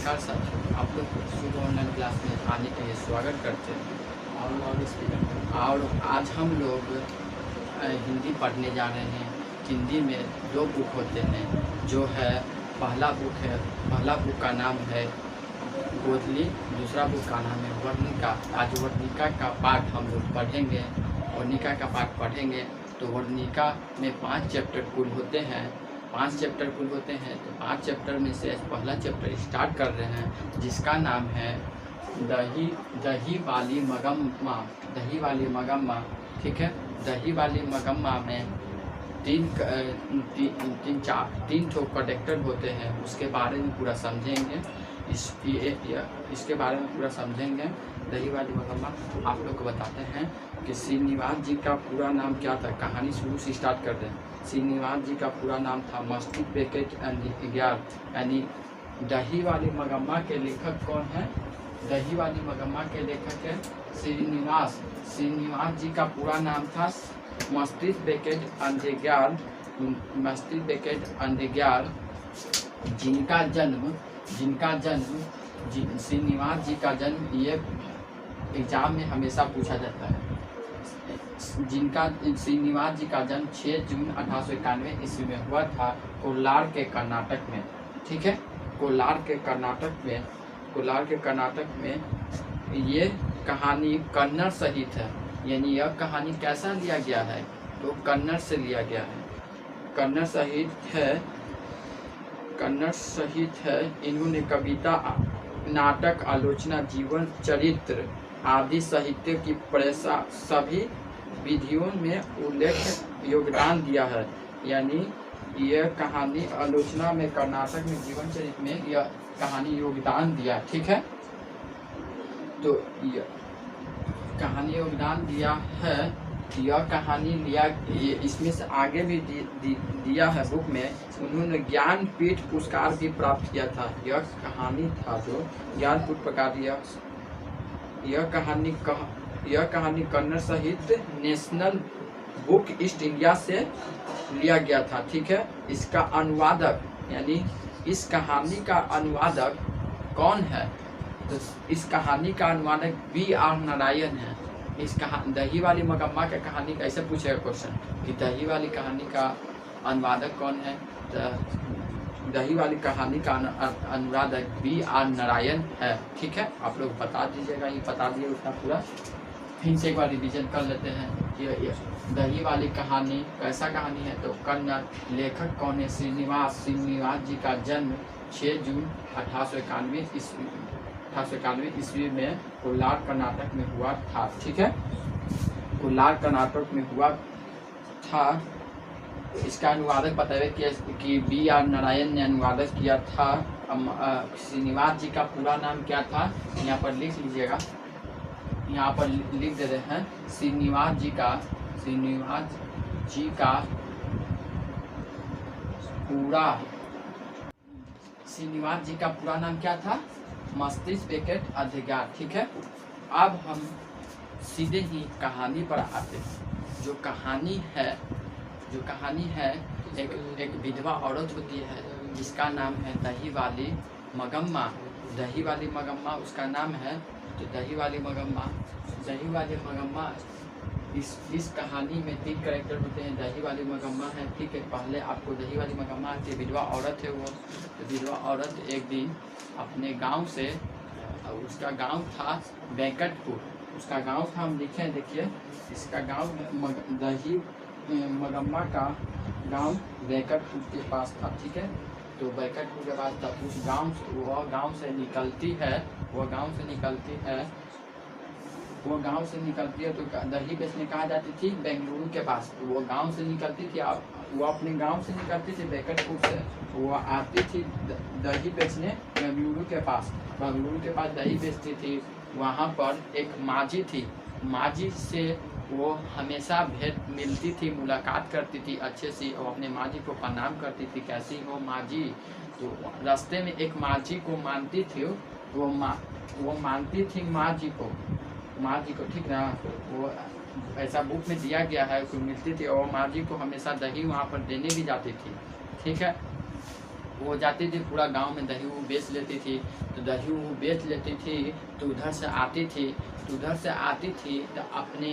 नमस्कार साथियों, आप लोग शुभ ऑनलाइन क्लास में आने के लिए स्वागत करते हैं। और आज हम लोग हिंदी पढ़ने जा रहे हैं। हिंदी में दो बुक होते हैं, जो है पहला बुक का नाम है गोधली, दूसरा बुक का नाम है वर्णिका। आज वर्णिका का पाठ हम लोग पढ़ेंगे। वर्णिका का पाठ पढ़ेंगे तो वर्णिका में 5 चैप्टर कुल होते हैं। 5 चैप्टर कुल होते हैं तो 5 चैप्टर में से पहला चैप्टर स्टार्ट कर रहे हैं, जिसका नाम है दही वाली मगम्मा। दही वाली मगम्मा, ठीक है। दही वाली मगम्मा में तीन ठो कंडक्टर होते हैं, उसके बारे में पूरा समझेंगे। इसके बारे में पूरा समझेंगे। दही वाली मगम्मा आप लोग को बताते हैं कि श्रीनिवास जी का पूरा नाम क्या था। कहानी शुरू से स्टार्ट कर रहे हैं। श्रीनिवास जी का पूरा नाम था मस्तिष्क बेकेट एंड ग्यार, यानी दही वाली मगम्मा के लेखक कौन है? दही वाली मगम्मा के लेखक है श्रीनिवास। श्रीनिवास जी का पूरा नाम था मस्तिष्क बेकेट एंड ग्यार। मस्तिष्क बेकेट एंड ग्यार, जिनका जन्म श्रीनिवास जी का जन्म, ये एग्जाम में हमेशा पूछा जाता है। जिनका श्रीनिवास जी का जन्म 6 जून 1891 ईस्वी में हुआ था, कोलार के कर्नाटक में, ठीक है। कोलार के कर्नाटक में ये कहानी कन्नड़ सहित है। यानी यह कहानी कैसा लिया गया है तो कन्नड़ से लिया गया है। कन्नड़ सहित है। इन्होंने कविता, नाटक, आलोचना, जीवन चरित्र आदि साहित्य की प्रेसा सभी विधियों में उल्लेख योगदान दिया है। यानी यह कहानी आलोचना में, कर्नाटक में, जीवन चरित्र में यह कहानी योगदान दिया, ठीक है। तो यह कहानी योगदान दिया है। यह कहानी लिया, इसमें से आगे भी दिया है बुक में। उन्होंने ज्ञानपीठ पुरस्कार भी प्राप्त किया था। यह कहानी था जो ज्ञानपीठ पुरस्कार, यह कहानी कन्नड़ सहित नेशनल बुक ईस्ट इंडिया से लिया गया था, ठीक है। इसका अनुवादक, यानी इस कहानी का अनुवादक कौन है? तो इस कहानी का अनुवादक B.R. नारायण है। दही वाली मगम्मा का कहानी कैसे पूछेगा क्वेश्चन कि दही वाली कहानी का अनुवादक कौन है? तो दही वाली कहानी का अनुवादक B.R. नारायण है, ठीक है। आप लोग बता दीजिएगा, ये बता दिए उतना पूरा। फिर से एक बार रिवीजन कर लेते हैं। ये दही वाली कहानी कैसा कहानी है तो कन्नड़। लेखक कौन है? श्रीनिवास जी का जन्म 6 जून 1891 ईस्वी में कोलार कर्नाटक में हुआ था, ठीक है। कोलार कर्नाटक में हुआ था। इसका अनुवादक बताइए कि B.R. नारायण ने अनुवादक किया था। श्रीनिवास जी का पूरा नाम क्या था? यहाँ पर लिख लीजिएगा, यहाँ पर लिख दे रहे हैं। श्रीनिवास जी का पूरा नाम क्या था? मस्तिष्क बेकेट अधिकार, ठीक है। अब हम सीधे ही कहानी पर आते हैं। जो कहानी है एक विधवा औरत होती है, जिसका नाम है दही वाली मगम्मा। दही वाली मगम्मा उसका नाम है। तो दही वाली मगम्मा इस कहानी में 3 कैरेक्टर होते हैं। दही वाली मगम्मा है, ठीक है। पहले आपको दही वाली मगम्मा की विधवा औरत है वो। तो विधवा औरत एक दिन अपने गांव से, उसका गांव था वेंकटपुर। उसका गांव था, हम लिखे हैं, देखिए इसका गांव दही मगम्मा का गांव वेंकटपुर के पास था, ठीक है। तो वेंकटपुर के पास था। उस गांव से निकलती है तो दही बेचने कहाँ जाती थी? बेंगलुरु के पास। तो वो गांव से निकलती थी, वो अपने गांव से निकलती थी वेंकटपुर से। वो आती थी दही बेचने बेंगलुरु के पास दही बेचती थी। वहाँ पर एक माझी थी। माझी से वो हमेशा भेंट मिलती थी, मुलाकात करती थी अच्छे से। और अपने माझी को प्रणाम करती थी, कैसी हो माझी। तो रास्ते में एक माझी को मानती थी, वो मानती थी माझी को, ठीक ना। वो ऐसा बुक में दिया गया है, उसको मिलती थी और माझी को हमेशा दही वहाँ पर देने भी जाती थी, ठीक है। वो जाती थी पूरा गांव में दही वो बेच लेती थी। तो दही वो बेच लेती थी तो उधर से आती थी तो अपने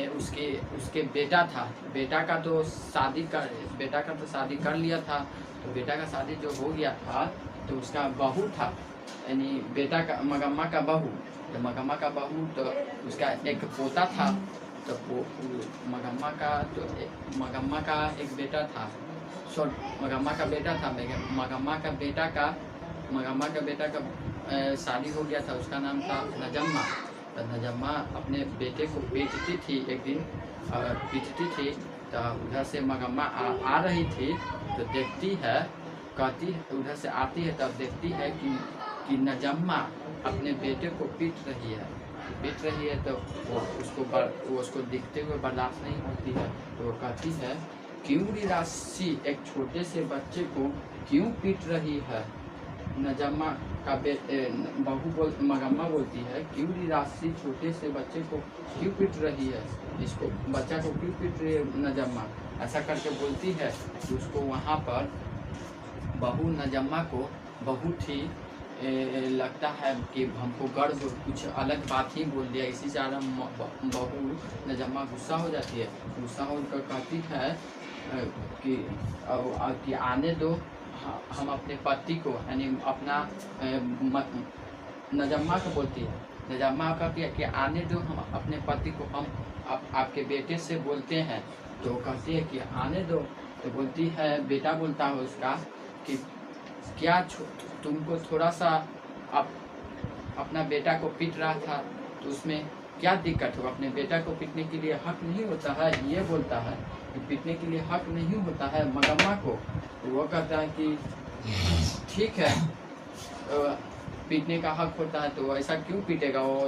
उसके बेटा था, बेटा का तो शादी कर लिया था। तो बेटा का शादी जो हो गया था तो उसका बहू था, यानी बेटा का मगम्मा का बहू। तो मगम्मा का बहू तो उसका एक पोता था। तो मगम्मा का एक बेटा था, मगम्मा का बेटा था। मगम्मा का बेटा का शादी हो गया था, उसका नाम था नजम्मा। तो नजम्मा अपने बेटे को पीटती थी एक दिन, तो उधर से मगम्मा आ रही थी तो देखती है, कहती उधर से आती है तब देखती है कि नजम्मा अपने बेटे को पीट रही है। तो वो उसको दिखते हुए बर्दाश्त नहीं होती है। तो वो कहती है क्यों राशि एक छोटे से बच्चे को क्यों पीट रही है। नजम्मा का मगम्मा बोलती है क्यों राशि छोटे से बच्चे को क्यों पीट रही है, इसको बच्चा को क्यों पीट रही है नजम्मा, ऐसा करके बोलती है। तो उसको वहाँ पर बहू नजम्मा को बहुत ही लगता है कि हमको गर्व, कुछ अलग बात ही बोल दिया, इसी कारण बहू नजम्मा गुस्सा हो जाती है। गुस्सा होकर कहती है कि आने दो, हम अपने पति को, यानी अपना नजम्मा को बोलती है, नजम्मा कहती है कि आने दो, हम अपने पति को, हम आपके बेटे से बोलते हैं। तो कहती है कि आने दो। तो बोलती है, बेटा बोलता है उसका कि क्या तुमको थोड़ा सा अपना बेटा को पीट रहा था तो उसमें क्या दिक्कत हो, अपने बेटा को पीटने के लिए हक नहीं होता है, ये बोलता है कि पीटने के लिए हक नहीं होता है मगम्मा को। तो वो कहता है कि ठीक है, पीटने का हक होता है तो ऐसा क्यों पीटेगा, वो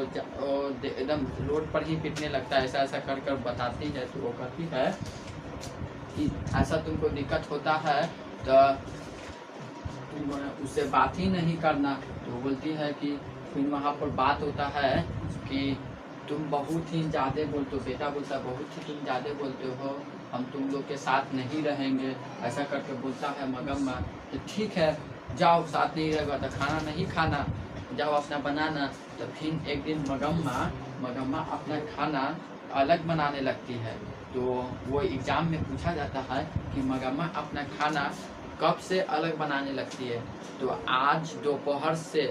एकदम रोड पर ही पीटने लगता है, ऐसा कर बताती है। तो वो कहती है कि ऐसा तुमको दिक्कत होता है तो तुम उससे बात ही नहीं करना। तो बोलती है कि फिर वहाँ पर बात होता है कि तुम बहुत ही ज़्यादा बोलते हो, बेटा बोलता है बहुत ही तुम ज़्यादा बोलते हो, हम तुम लोग के साथ नहीं रहेंगे, ऐसा करके बोलता है मगम्मा। तो ठीक है जाओ, साथ नहीं रहेगा तो खाना नहीं खाना, जाओ अपना बनाना। तो फिर एक दिन मगम्मा अपना खाना अलग बनाने लगती है। तो वो एग्ज़ाम में पूछा जाता है कि मगम्मा अपना खाना कब से अलग बनाने लगती है। तो आज दोपहर से,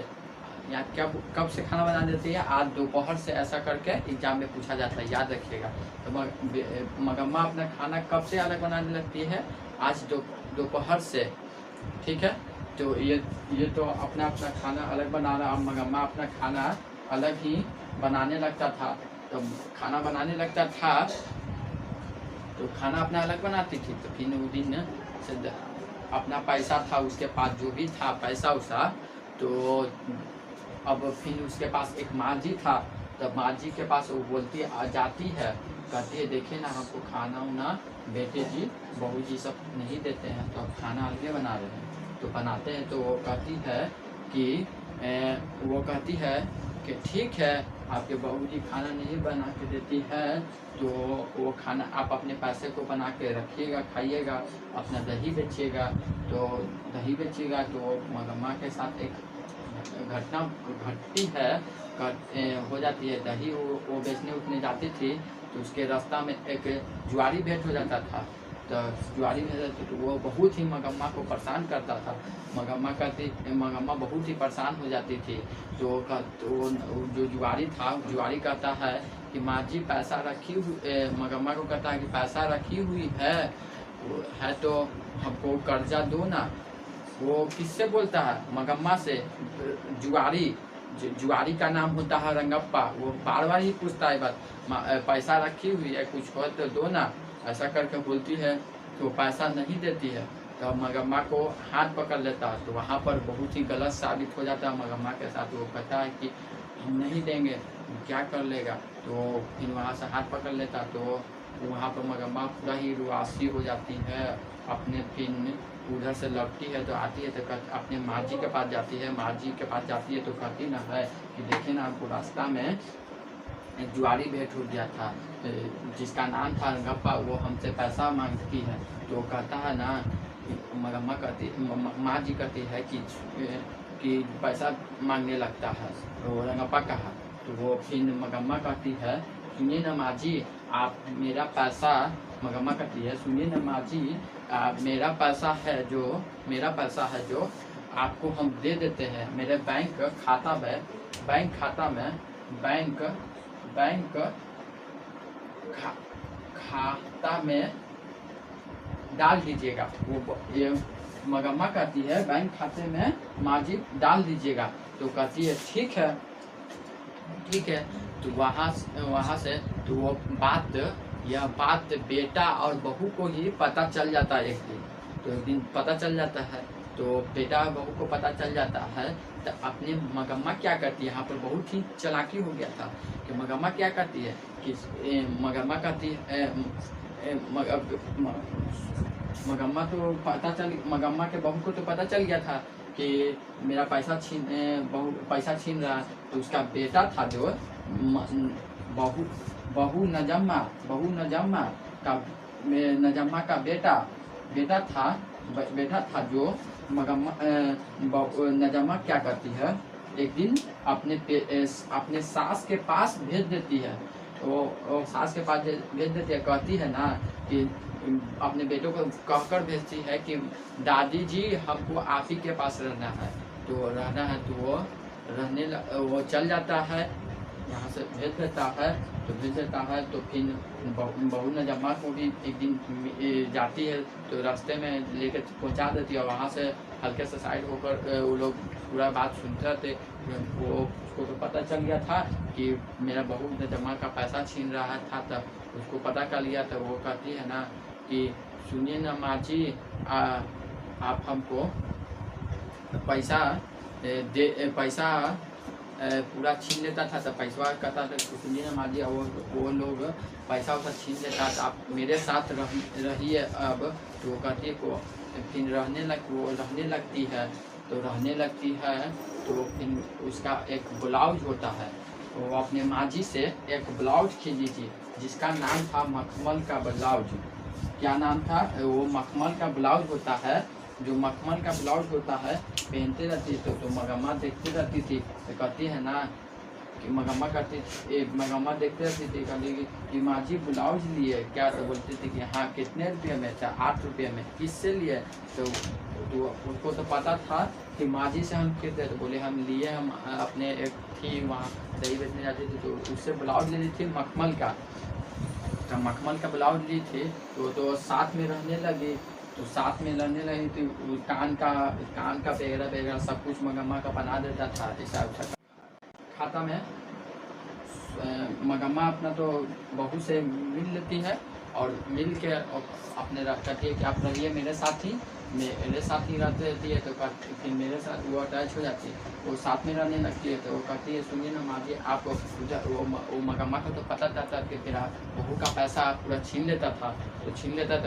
या क्या कब से खाना बना देती है, आज दोपहर से, ऐसा करके एग्जाम में पूछा जाता है, याद रखिएगा। तो मगम्मा अपना खाना कब से अलग बनाने लगती है, आज दोपहर से, ठीक है। तो ये तो अपना खाना अलग बना रहा, और मगम्मा अपना खाना अलग ही बनाने लगता था। तो खाना बनाने लगता था तो खाना अपना अलग बनाती थी। तो फिर वो दिन से अपना पैसा था उसके पास, जो भी था पैसा उसा, तो अब फिर उसके पास एक माँ जी था। तब माँ जी के पास वो बोलती आ जाती है, कहती है देखिए ना हमको खाना उना बेटे जी बहू जी सब नहीं देते हैं, तो अब खाना अलग बना रहे हैं। तो बनाते हैं। तो वो कहती है कि ठीक है, आपके बहू जी खाना नहीं बना के देती है तो वो खाना आप अपने पैसे को बना के रखिएगा, खाइएगा, अपना दही बेचिएगा। तो दही बेचिएगा तो मगम्मा के साथ एक घटना घटती है, हो जाती है। दही वो बेचने उठने जाती थी तो उसके रास्ता में एक जुआरी भेंट हो जाता था। तो जुआरी भेंट तो वो बहुत ही मगम्मा को परेशान करता था। मगम्मा बहुत ही परेशान हो जाती थी। तो जो जुआरी था, जुआरी कहता है कि माँ जी पैसा रखी हुई, मगम्मा को कहता है कि पैसा रखी हुई है तो हमको कर्जा दो ना। वो किससे बोलता है, मगम्मा से। जुआरी का नाम होता है रंगप्पा। वो बार बार ही पूछता है बात, पैसा रखी हुई है, कुछ हो तो दो ना, ऐसा करके बोलती है। तो पैसा नहीं देती है तो मगम्मा को हाथ पकड़ लेता है। तो वहाँ पर बहुत ही गलत साबित हो जाता है मगम्मा के साथ। वो कहता है कि हम नहीं देंगे, क्या कर लेगा। तो फिर वहाँ से हाथ पकड़ लेता। तो वहाँ पर मगम्मा पूरा ही रुआसी हो जाती है। अपने फिर उधर से लौटती है तो आती है तो अपने माँ जी के पास जाती है। माँ जी के पास जाती है तो कहती ना है कि देखिए ना आपको रास्ता में एक जुआरी भेंट हो गया था जिसका नाम था रंगप्पा, वो हमसे पैसा मांगती है। तो कहता है ना मगम्मा कहती माँ जी कहती है कि पैसा मांगने लगता है। तो रंगप्पा कहा तो वो फिर मगम्मा कहती है सुनिए ना माँ जी आप मेरा पैसा, मगम्मा कहती है सुनिए ना माँ जी मेरा पैसा है जो आपको हम दे देते हैं। मेरे बैंक खाता में डाल दीजिएगा। वो ये मगम्मा कहती है बैंक खाते में माँ जी डाल दीजिएगा। तो कहती है ठीक है। तो वहाँ से तो वो यह बात बेटा और बहू को ही पता चल जाता है। एक दिन पता चल जाता है। तो बेटा और बहू को पता चल जाता है। तो अपने मगम्मा क्या करती है, यहाँ पर बहुत ही चालाकी हो गया था कि मगम्मा क्या करती है कि मगम्मा कहती है मगम्मा के बहू को तो पता चल गया था कि मेरा पैसा छीन रहा। तो उसका बेटा था जो बहू नजम्मा का बेटा था जो नजम्मा क्या करती है एक दिन अपने सास के पास भेज देती है। वो सास के पास भेज देती है, कहती है ना कि अपने बेटों को कहकर भेजती है कि दादी जी हमको आप ही के पास रहना है। तो वो चल जाता है, यहाँ से भेज देता है। तो फिर बहू नजम्मा को भी एक दिन जाती है तो रास्ते में लेकर पहुँचा देती है। वहाँ से हल्के से साइड होकर वो लोग पूरा बात सुनते थे। वो उसको तो पता चल गया था कि मेरा बहू नजम्मा का पैसा छीन रहा था। तब उसको पता कर लिया। तो वो कहती है ना कि सुनिए ना माँ जी आप हमको पैसा पूरा छीन लेता था। तो पैसा कहता था सुनिए ना माँ जी वो लोग पैसा छीन लेता था, आप मेरे साथ रहिए अब। तो वो कहती है को फिर रहने लगती है। तो फिर उसका एक ब्लाउज होता है। वो अपने माँ जी से एक ब्लाउज खरीदी थी जिसका नाम था मखमल का ब्लाउज। क्या नाम था? वो मखमल का ब्लाउज होता है। जो मखमल का ब्लाउज होता है पहनते रहती तो मगम्मा देखती रहती थी। तो कहती है ना कि मगम्मा देखती रहती थी। कहती कि माँ जी ब्लाउज लिए क्या? तो बोलती थी कि हाँ कितने रुपये में? 8 रुपये में। किससे लिए? तो उसको तो पता था कि माँ जी से हम खरीदते। तो बोले हम लिए, हम अपने एक थी वहाँ दही बेचने जाती थी तो उससे ब्लाउज ली थी मखमल का। तो मखमल का ब्लाउज ली थी तो साथ में रहने लगी। तो कान का वगैरह सब कुछ मगम्मा का बना देता था। ऐसा खाता में मगम्मा अपना तो बहू से मिल लेती है और मिल के अपने कहती है कि आप रहिए मेरे साथ ही रहती है। तो फिर मेरे साथ वो अटैच हो जाती है, वो साथ में रहने लगती है। तो वो कहती है सुनिए ना माँ जी आप वो मगम्मा को तो पता था कि तेरा बहू का पैसा पूरा छीन लेता था। तो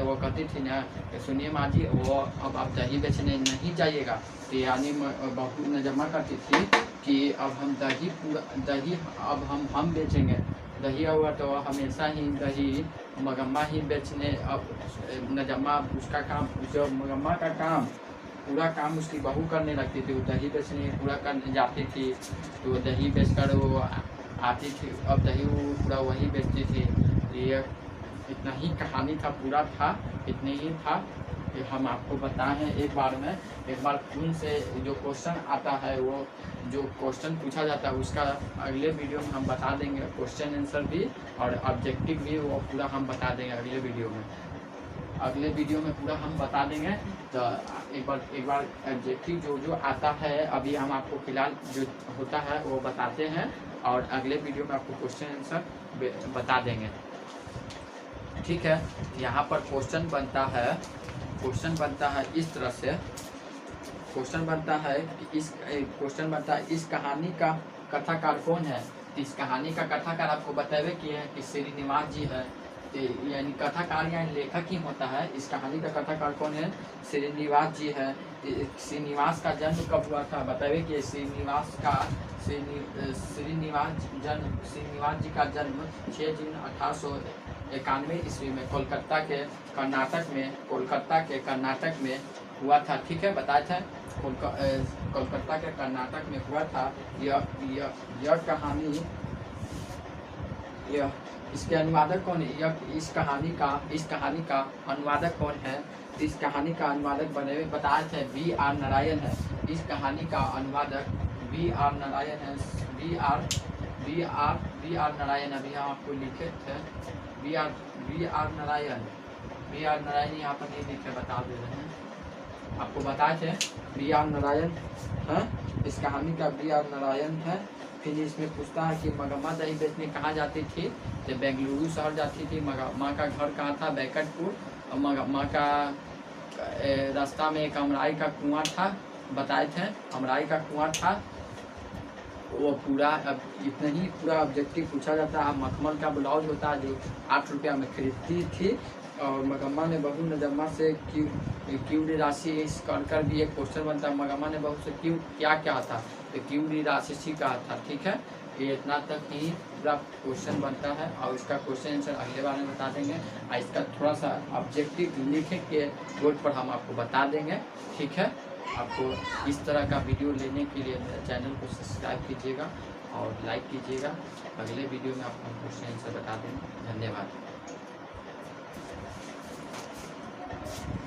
वो कहती थी ना सुनिए माँ जी वो अब आप दही बेचने नहीं जाइएगा। तो यानी बहू नजम्मा कहती थी कि अब हम दही अब हम बेचेंगे। दही हुआ तो हमेशा ही दही मगम्मा ही बेचने। अब नजम्मा उसका काम, जो मगम्मा का काम पूरा काम उसकी बहू करने लगती थी। वो दही बेचने पूरा करने जाती थी। तो दही बेचकर वो आती थी। अब दही वो पूरा वही बेचती थी। ये इतना ही कहानी था, पूरा था, इतने ही था कि हम आपको बताए हैं। एक बार खून से जो क्वेश्चन आता है, वो जो क्वेश्चन पूछा जाता है उसका अगले वीडियो में हम बता देंगे। क्वेश्चन आंसर भी और ऑब्जेक्टिव भी वो पूरा हम बता देंगे अगले वीडियो में पूरा हम बता देंगे। तो एक बार ऑब्जेक्टिव जो आता है अभी हम आपको फिलहाल जो होता है वो बताते हैं और अगले वीडियो में आपको क्वेश्चन आंसर बता देंगे। ठीक है, यहाँ पर क्वेश्चन बनता है इस तरह से। क्वेश्चन बनता है इस कहानी का कथाकार कौन है? इस कहानी का कथाकार आपको बतावे किए हैं कि श्रीनिवास जी है। यानी कथाकार या लेखक ही होता है। इस कहानी का कथाकार कौन है? श्रीनिवास जी है। श्रीनिवास का जन्म कब हुआ था? बतावे कि श्रीनिवास जी का जन्म 6 जून 1891 ईस्वी में कोलकाता के कर्नाटक में हुआ था। ठीक है, बताया था कोलकाता के कर्नाटक में हुआ था। यह कहानी, इसके अनुवादक कौन है? इस कहानी का अनुवादक कौन है? इस कहानी का अनुवादक बताए थे B.R. नारायण है। इस कहानी का अनुवादक B.R. नारायण है। B.R. नारायण, अभी हम आपको लिखे थे B.R. नारायण यहाँ पर नहीं लिखे, बता दे रहे हैं आपको, बताए थे B.R. नारायण है। इस कहानी का B.R. नारायण है। फिर इसमें पूछता है कि मगम्मा दही बेचने कहाँ जाती थी? तो बेंगलुरु शहर जाती थी। माँ का घर कहाँ था? बैकटपुर। और माँ का रास्ता में एक अमराई का कुआं था, बताए थे अमराई का कुआं था। वो पूरा, अब इतना ही पूरा ऑब्जेक्टिव पूछा जाता है। मखमल का ब्लाउज होता है जो 8 रुपया में खरीदती थी। और मगम्मा ने बहू नजम्मा से क्यों राशि इस कर भी एक क्वेश्चन बनता है। मगम्मा ने बहू से क्यों क्या था? तो क्यों राशि कहा था। ठीक है, ये इतना तक ही पूरा क्वेश्चन बनता है और इसका क्वेश्चन आंसर अगले बार में बता देंगे। और इसका थोड़ा सा ऑब्जेक्टिव लिख के बोर्ड पर हम आपको बता देंगे। ठीक है, आपको इस तरह का वीडियो लेने के लिए मेरे चैनल को सब्सक्राइब कीजिएगा और लाइक कीजिएगा। अगले वीडियो में आपको क्वेश्चन आंसर बता देंगे। धन्यवाद।